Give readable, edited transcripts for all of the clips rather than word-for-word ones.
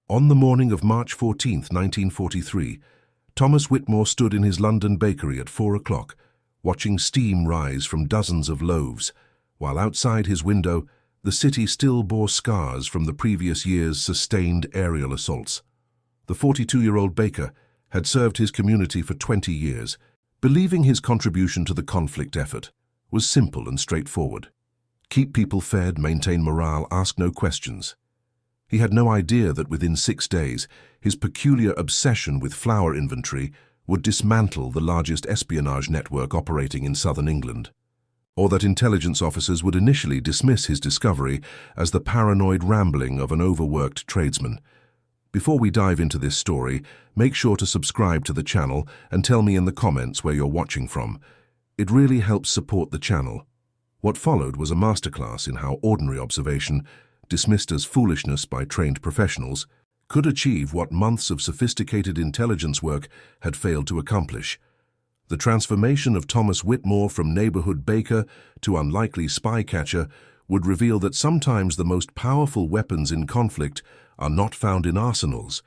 On the morning of March 14, 1943, Thomas Whitmore stood in his London bakery at 4 o'clock, watching steam rise from dozens of loaves, while outside his window, the city still bore scars from the previous year's sustained aerial assaults. The 42-year-old baker had served his community for 20 years, believing his contribution to the conflict effort was simple and straightforward. Keep people fed, maintain morale, ask no questions. He had no idea that within 6 days, his peculiar obsession with flour inventory would dismantle the largest espionage network operating in southern England, or that intelligence officers would initially dismiss his discovery as the paranoid rambling of an overworked tradesman. Before we dive into this story, make sure to subscribe to the channel and tell me in the comments where you're watching from. It really helps support the channel. What followed was a masterclass in how ordinary observation, dismissed as foolishness by trained professionals, could achieve what months of sophisticated intelligence work had failed to accomplish. The transformation of Thomas Whitmore from neighborhood baker to unlikely spy catcher would reveal that sometimes the most powerful weapons in conflict are not found in arsenals,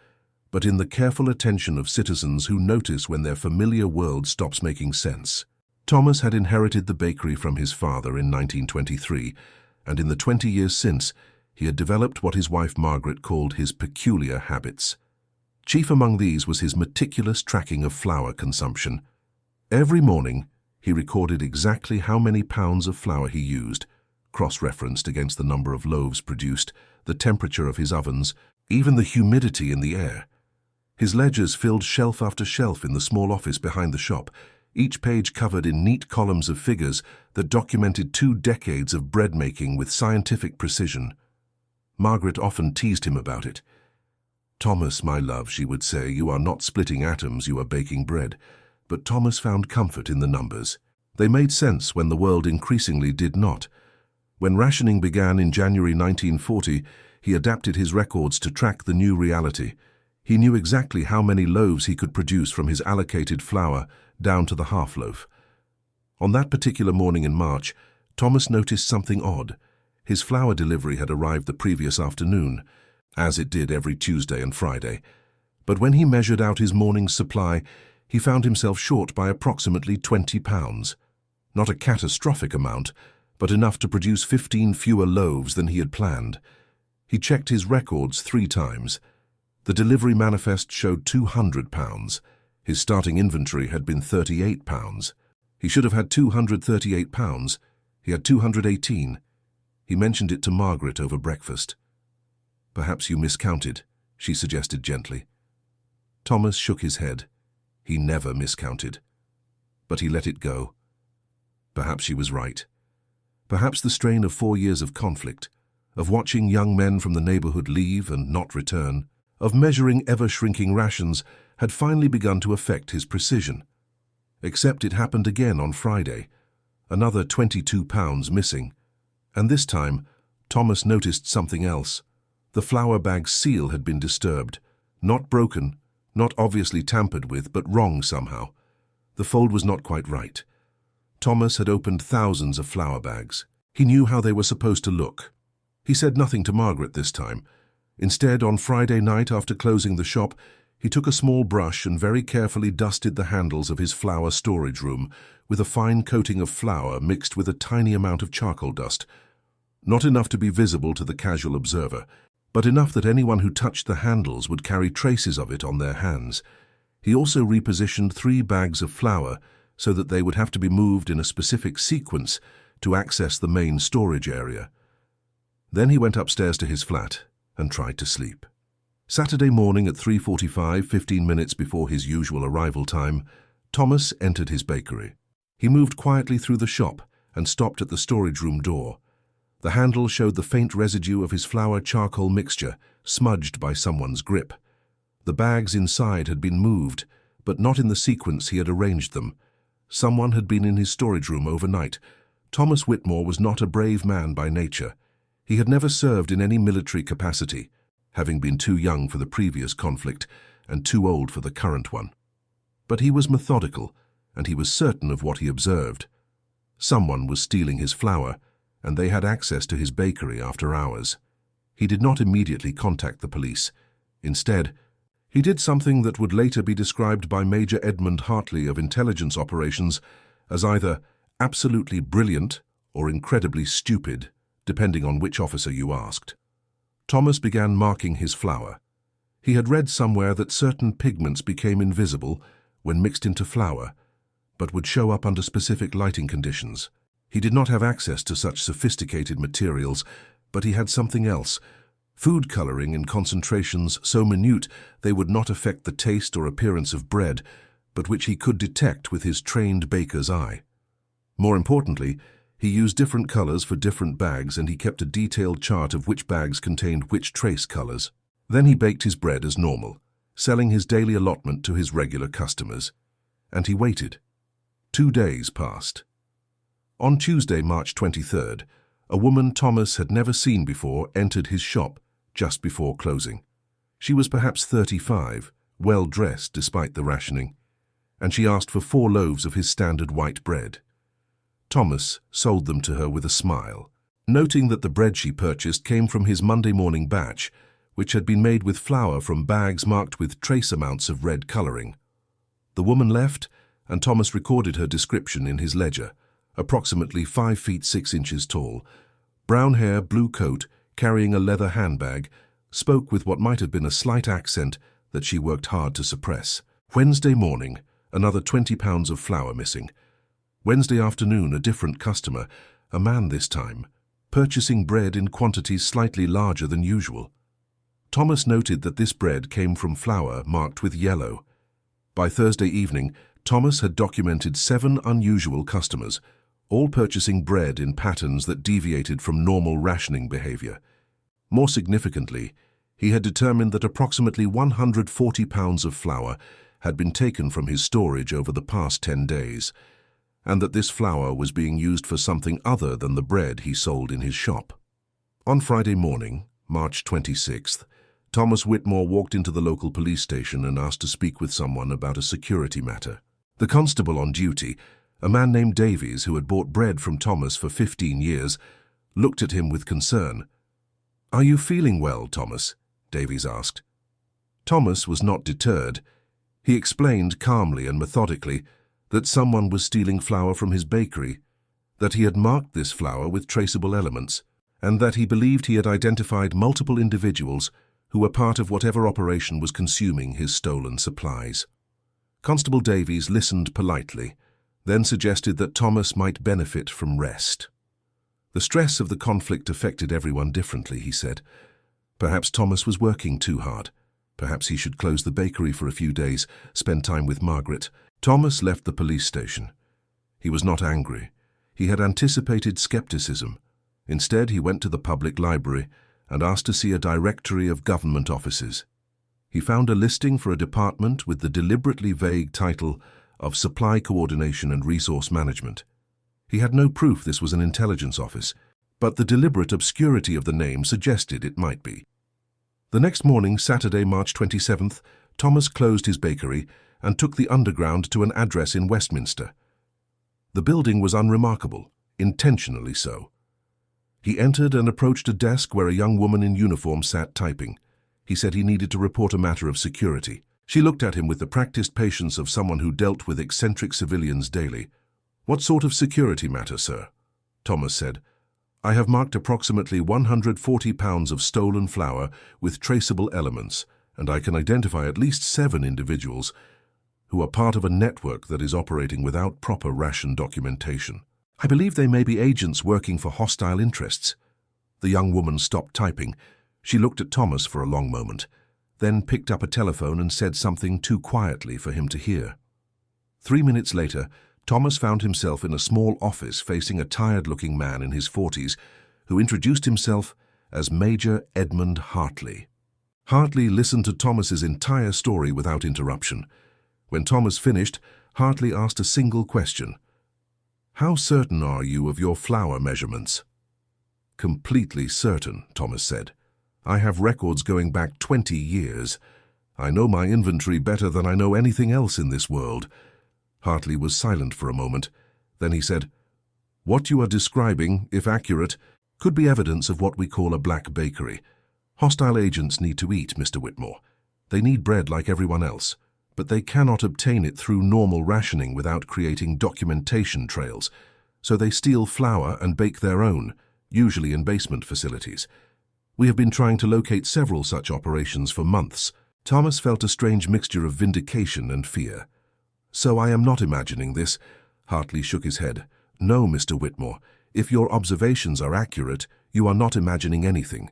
but in the careful attention of citizens who notice when their familiar world stops making sense. Thomas had inherited the bakery from his father in 1923, and in the 20 years since, he had developed what his wife Margaret called his peculiar habits. Chief among these was his meticulous tracking of flour consumption. Every morning, he recorded exactly how many pounds of flour he used, cross-referenced against the number of loaves produced, the temperature of his ovens, even the humidity in the air. His ledgers filled shelf after shelf in the small office behind the shop, each page covered in neat columns of figures that documented 2 decades of bread-making with scientific precision. Margaret often teased him about it. "Thomas, my love," she would say, "you are not splitting atoms, you are baking bread." But Thomas found comfort in the numbers. They made sense when the world increasingly did not. When rationing began in January 1940, he adapted his records to track the new reality. He knew exactly how many loaves he could produce from his allocated flour down to the half-loaf. On that particular morning in March, Thomas noticed something odd. His flour delivery had arrived the previous afternoon, as it did every Tuesday and Friday. But when he measured out his morning's supply, he found himself short by approximately 20 pounds. Not a catastrophic amount, but enough to produce 15 fewer loaves than he had planned. He checked his records 3 times. The delivery manifest showed 200 pounds. His starting inventory had been 38 pounds. He should have had 238 pounds. He had 218. He mentioned it to Margaret over breakfast. "Perhaps you miscounted," she suggested gently. Thomas shook his head. He never miscounted. But he let it go. Perhaps she was right. Perhaps the strain of 4 years of conflict, of watching young men from the neighborhood leave and not return, of measuring ever-shrinking rations, had finally begun to affect his precision. Except it happened again on Friday, another 22 pounds missing. And this time, Thomas noticed something else. The flour bag's seal had been disturbed, not broken, not obviously tampered with, but wrong somehow. The fold was not quite right. Thomas had opened thousands of flour bags. He knew how they were supposed to look. He said nothing to Margaret this time. Instead, on Friday night after closing the shop, he took a small brush and very carefully dusted the handles of his flour storage room with a fine coating of flour mixed with a tiny amount of charcoal dust. Not enough to be visible to the casual observer, but enough that anyone who touched the handles would carry traces of it on their hands. He also repositioned 3 bags of flour so that they would have to be moved in a specific sequence to access the main storage area. Then he went upstairs to his flat and tried to sleep. Saturday morning at 3:45, 15 minutes before his usual arrival time, Thomas entered his bakery. He moved quietly through the shop and stopped at the storage room door. The handle showed the faint residue of his flour charcoal mixture, smudged by someone's grip. The bags inside had been moved, but not in the sequence he had arranged them. Someone had been in his storage room overnight. Thomas Whitmore was not a brave man by nature. He had never served in any military capacity, having been too young for the previous conflict and too old for the current one. But he was methodical, and he was certain of what he observed. Someone was stealing his flour, and they had access to his bakery after hours. He did not immediately contact the police. Instead, he did something that would later be described by Major Edmund Hartley of Intelligence Operations as either absolutely brilliant or incredibly stupid, depending on which officer you asked. Thomas began marking his flour. He had read somewhere that certain pigments became invisible when mixed into flour, but would show up under specific lighting conditions. He did not have access to such sophisticated materials, but he had something else: food coloring in concentrations so minute they would not affect the taste or appearance of bread, but which he could detect with his trained baker's eye. More importantly, he used different colors for different bags, and he kept a detailed chart of which bags contained which trace colors. Then he baked his bread as normal, selling his daily allotment to his regular customers. And he waited. 2 days passed. On Tuesday, March 23rd, a woman Thomas had never seen before entered his shop just before closing. She was perhaps 35, well-dressed despite the rationing, and she asked for 4 loaves of his standard white bread. Thomas sold them to her with a smile, noting that the bread she purchased came from his Monday morning batch, which had been made with flour from bags marked with trace amounts of red coloring. The woman left, and Thomas recorded her description in his ledger: approximately 5 feet 6 inches tall, brown hair, blue coat, carrying a leather handbag, spoke with what might have been a slight accent that she worked hard to suppress. Wednesday morning, another 20 pounds of flour missing. Wednesday afternoon, a different customer, a man this time, purchasing bread in quantities slightly larger than usual. Thomas noted that this bread came from flour marked with yellow. By Thursday evening, Thomas had documented 7 unusual customers, all purchasing bread in patterns that deviated from normal rationing behavior. More significantly, he had determined that approximately 140 pounds of flour had been taken from his storage over the past 10 days, and that this flour was being used for something other than the bread he sold in his shop. On Friday morning, March 26th, Thomas Whitmore walked into the local police station and asked to speak with someone about a security matter. The constable on duty, a man named Davies who had bought bread from Thomas for 15 years, looked at him with concern. "Are you feeling well, Thomas?" Davies asked. Thomas was not deterred. He explained calmly and methodically that someone was stealing flour from his bakery, that he had marked this flour with traceable elements, and that he believed he had identified multiple individuals who were part of whatever operation was consuming his stolen supplies. Constable Davies listened politely, then suggested that Thomas might benefit from rest. The stress of the conflict affected everyone differently, he said. Perhaps Thomas was working too hard. Perhaps he should close the bakery for a few days, spend time with Margaret. Thomas left the police station. He was not angry. He had anticipated skepticism. Instead, he went to the public library and asked to see a directory of government offices. He found a listing for a department with the deliberately vague title of Supply Coordination and Resource Management. He had no proof this was an intelligence office, but the deliberate obscurity of the name suggested it might be. The next morning, Saturday, March 27th, Thomas closed his bakery and took the Underground to an address in Westminster. The building was unremarkable, intentionally so. He entered and approached a desk where a young woman in uniform sat typing. He said he needed to report a matter of security. She looked at him with the practiced patience of someone who dealt with eccentric civilians daily. "What sort of security matter, sir?" Thomas said. "I have marked approximately 140 pounds of stolen flour with traceable elements, and I can identify at least 7 individuals who are part of a network that is operating without proper ration documentation. I believe they may be agents working for hostile interests." The young woman stopped typing. She looked at Thomas for a long moment, then picked up a telephone and said something too quietly for him to hear. 3 minutes later, Thomas found himself in a small office facing a tired-looking man in his 40s who introduced himself as Major Edmund Hartley. Hartley listened to Thomas's entire story without interruption. When Thomas finished, Hartley asked a single question. "How certain are you of your flour measurements?" "Completely certain," Thomas said. "I have records going back 20 years. I know my inventory better than I know anything else in this world." Hartley was silent for a moment. Then he said, "What you are describing, if accurate, could be evidence of what we call a black bakery. Hostile agents need to eat, Mr. Whitmore. They need bread like everyone else, but they cannot obtain it through normal rationing without creating documentation trails, so they steal flour and bake their own, usually in basement facilities. We have been trying to locate several such operations for months. Thomas felt a strange mixture of vindication and fear. So I am not imagining this. Hartley shook his head. No, Mr. Whitmore. If your observations are accurate, you are not imagining anything.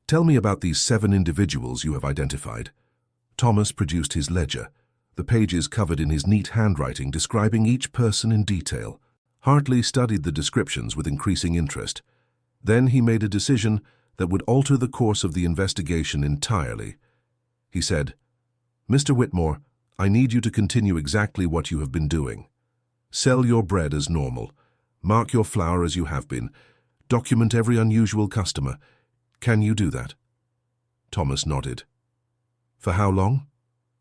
Tell me about these 7 individuals you have identified. Thomas produced his ledger, the pages covered in his neat handwriting describing each person in detail. Hartley studied the descriptions with increasing interest. Then he made a decision that would alter the course of the investigation entirely. He said, "Mr. Whitmore, I need you to continue exactly what you have been doing. Sell your bread as normal. Mark your flour as you have been. Document every unusual customer. Can you do that?" Thomas nodded. "For how long?"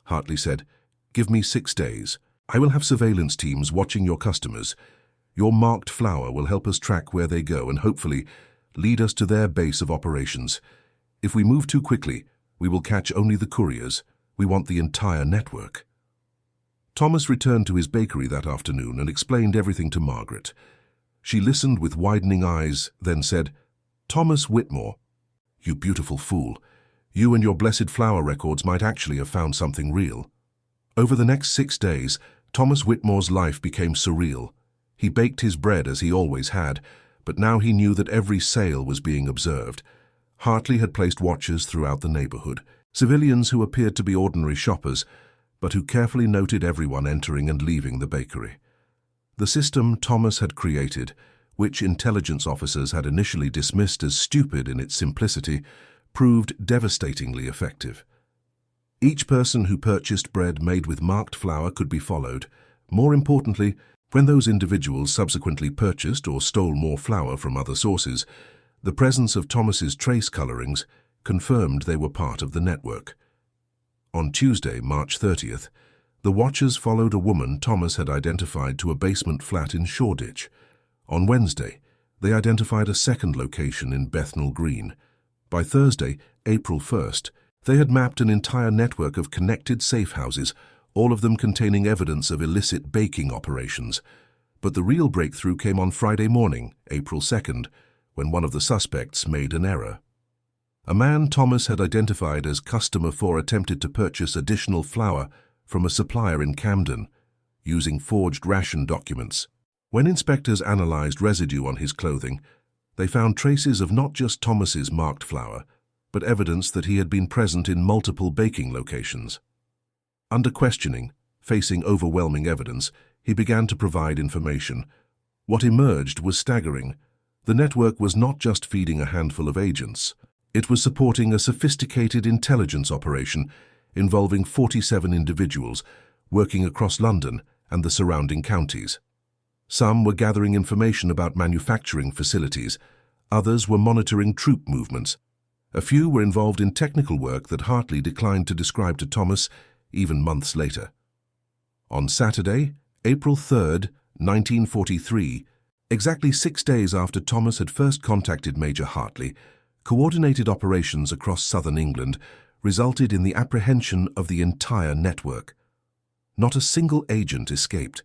Hartley said, "Give me 6 days. I will have surveillance teams watching your customers. Your marked flour will help us track where they go and hopefully lead us to their base of operations. If we move too quickly, we will catch only the couriers. We want the entire network." Thomas returned to his bakery that afternoon and explained everything to Margaret. She listened with widening eyes, then said, "Thomas Whitmore, you beautiful fool. You and your blessed flour records might actually have found something real." Over the next 6 days, Thomas Whitmore's life became surreal. He baked his bread as he always had, but now he knew that every sale was being observed. Hartley had placed watchers throughout the neighborhood, civilians who appeared to be ordinary shoppers, but who carefully noted everyone entering and leaving the bakery. The system Thomas had created, which intelligence officers had initially dismissed as stupid in its simplicity, proved devastatingly effective. Each person who purchased bread made with marked flour could be followed. More importantly, when those individuals subsequently purchased or stole more flour from other sources, the presence of Thomas's trace colorings confirmed they were part of the network. On Tuesday, March 30th, the watchers followed a woman Thomas had identified to a basement flat in Shoreditch. On Wednesday, they identified a second location in Bethnal Green. By Thursday, April 1st, they had mapped an entire network of connected safe houses, all of them containing evidence of illicit baking operations. But the real breakthrough came on Friday morning, April 2nd, when one of the suspects made an error. A man Thomas had identified as customer 4 attempted to purchase additional flour from a supplier in Camden, using forged ration documents. When inspectors analyzed residue on his clothing, they found traces of not just Thomas's marked flour, but evidence that he had been present in multiple baking locations. Under questioning, facing overwhelming evidence, he began to provide information. What emerged was staggering. The network was not just feeding a handful of agents. It was supporting a sophisticated intelligence operation involving 47 individuals working across London and the surrounding counties. Some were gathering information about manufacturing facilities, others were monitoring troop movements. A few were involved in technical work that Hartley declined to describe to Thomas even months later. On Saturday, April 3rd, 1943, exactly 6 days after Thomas had first contacted Major Hartley, coordinated operations across southern England resulted in the apprehension of the entire network. Not a single agent escaped.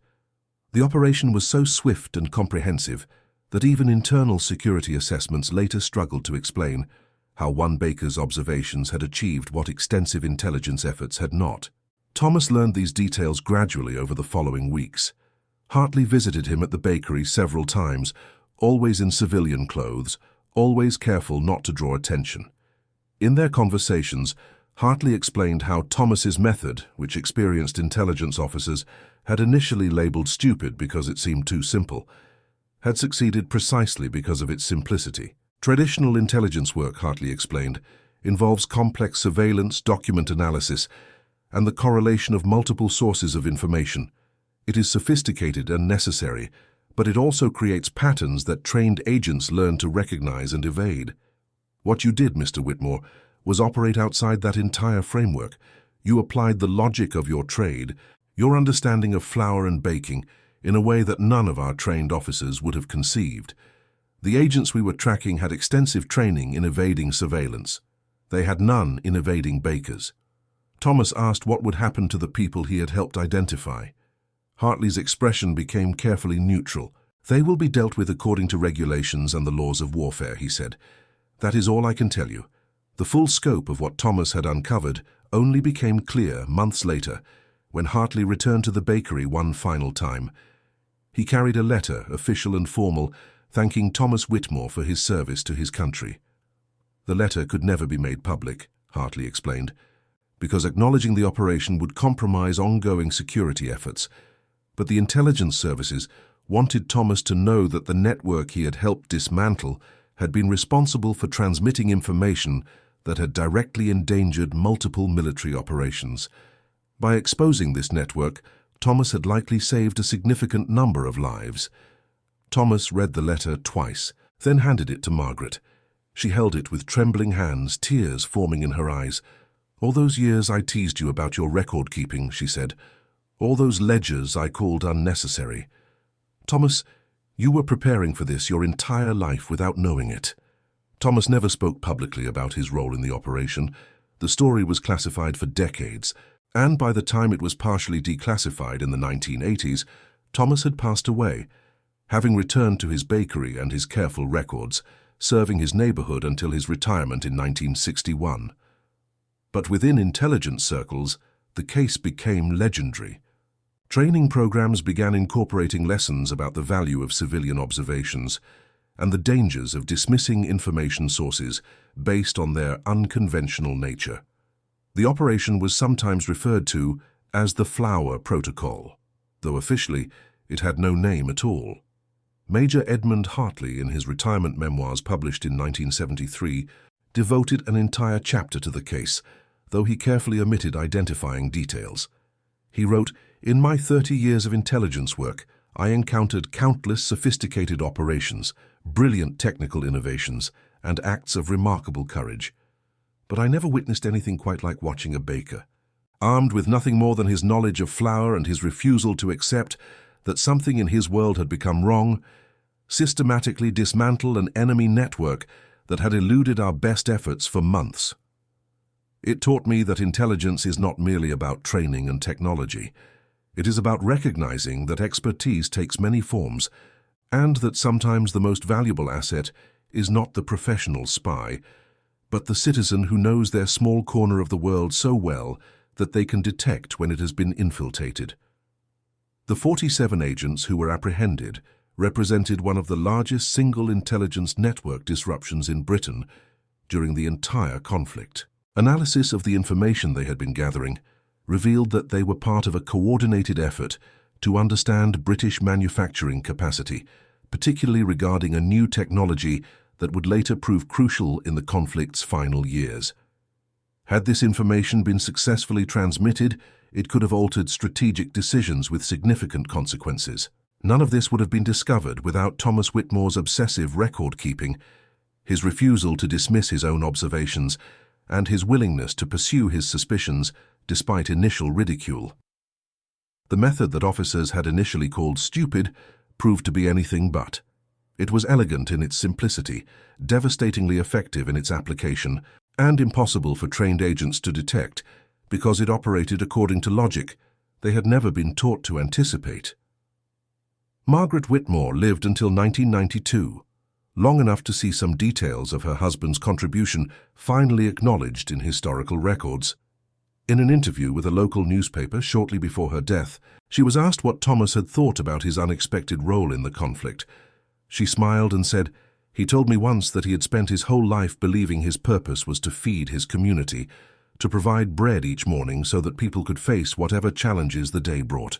The operation was so swift and comprehensive that even internal security assessments later struggled to explain how one baker's observations had achieved what extensive intelligence efforts had not. Thomas learned these details gradually over the following weeks. Hartley visited him at the bakery several times, always in civilian clothes, always careful not to draw attention. In their conversations, Hartley explained how Thomas's method, which experienced intelligence officers had initially labeled stupid because it seemed too simple, had succeeded precisely because of its simplicity. Traditional intelligence work, Hartley explained, involves complex surveillance, document analysis, and the correlation of multiple sources of information. It is sophisticated and necessary, but it also creates patterns that trained agents learn to recognize and evade. What you did, Mr. Whitmore, was operate outside that entire framework. You applied the logic of your trade, your understanding of flour and baking, in a way that none of our trained officers would have conceived. The agents we were tracking had extensive training in evading surveillance. They had none in evading bakers. Thomas asked what would happen to the people he had helped identify. Hartley's expression became carefully neutral. "They will be dealt with according to regulations and the laws of warfare," he said. "That is all I can tell you." The full scope of what Thomas had uncovered only became clear months later, when Hartley returned to the bakery one final time. He carried a letter, official and formal, thanking Thomas Whitmore for his service to his country. The letter could never be made public, Hartley explained, because acknowledging the operation would compromise ongoing security efforts. But the intelligence services wanted Thomas to know that the network he had helped dismantle had been responsible for transmitting information that had directly endangered multiple military operations. By exposing this network, Thomas had likely saved a significant number of lives. Thomas read the letter twice, then handed it to Margaret. She held it with trembling hands, tears forming in her eyes. "All those years I teased you about your record-keeping," she said. "All those ledgers I called unnecessary. Thomas, you were preparing for this your entire life without knowing it." Thomas never spoke publicly about his role in the operation. The story was classified for decades, and by the time it was partially declassified in the 1980s, Thomas had passed away, having returned to his bakery and his careful records, serving his neighborhood until his retirement in 1961. But within intelligence circles, the case became legendary. Training programs began incorporating lessons about the value of civilian observations and the dangers of dismissing information sources based on their unconventional nature. The operation was sometimes referred to as the Flower Protocol, though officially it had no name at all. Major Edmund Hartley, in his retirement memoirs published in 1973, devoted an entire chapter to the case, though he carefully omitted identifying details. He wrote, "In my 30 years of intelligence work, I encountered countless sophisticated operations, brilliant technical innovations, and acts of remarkable courage. But I never witnessed anything quite like watching a baker, armed with nothing more than his knowledge of flour and his refusal to accept that something in his world had become wrong, systematically dismantle an enemy network that had eluded our best efforts for months. It taught me that intelligence is not merely about training and technology. It is about recognizing that expertise takes many forms, and that sometimes the most valuable asset is not the professional spy, but the citizen who knows their small corner of the world so well that they can detect when it has been infiltrated." The 47 agents who were apprehended represented one of the largest single intelligence network disruptions in Britain during the entire conflict. Analysis of the information they had been gathering revealed that they were part of a coordinated effort to understand British manufacturing capacity, particularly regarding a new technology that would later prove crucial in the conflict's final years. Had this information been successfully transmitted, it could have altered strategic decisions with significant consequences. None of this would have been discovered without Thomas Whitmore's obsessive record-keeping, his refusal to dismiss his own observations, and his willingness to pursue his suspicions despite initial ridicule. The method that officers had initially called stupid proved to be anything but. It was elegant in its simplicity, devastatingly effective in its application, and impossible for trained agents to detect because it operated according to logic they had never been taught to anticipate. Margaret Whitmore lived until 1992, long enough to see some details of her husband's contribution finally acknowledged in historical records. In an interview with a local newspaper shortly before her death, she was asked what Thomas had thought about his unexpected role in the conflict. She smiled and said, "He told me once that he had spent his whole life believing his purpose was to feed his community, to provide bread each morning so that people could face whatever challenges the day brought.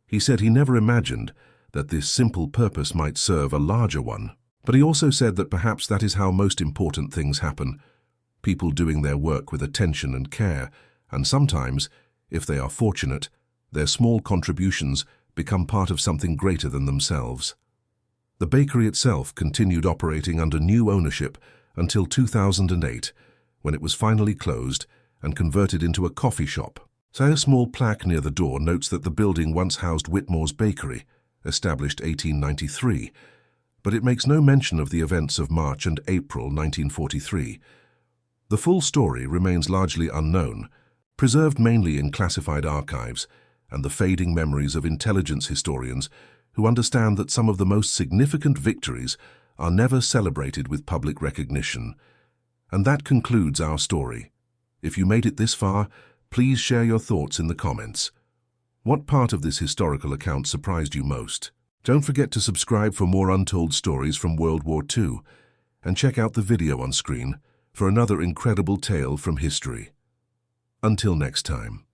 He said he never imagined that this simple purpose might serve a larger one. But he also said that perhaps that is how most important things happen, people doing their work with attention and care, and sometimes, if they are fortunate, their small contributions become part of something greater than themselves." The bakery itself continued operating under new ownership until 2008, when it was finally closed and converted into a coffee shop. A small plaque near the door notes that the building once housed Whitmore's Bakery, established 1893, but it makes no mention of the events of March and April 1943. The full story remains largely unknown, preserved mainly in classified archives, and the fading memories of intelligence historians who understand that some of the most significant victories are never celebrated with public recognition. And that concludes our story. If you made it this far, please share your thoughts in the comments. What part of this historical account surprised you most? Don't forget to subscribe for more untold stories from World War II, and check out the video on screen for another incredible tale from history. Until next time.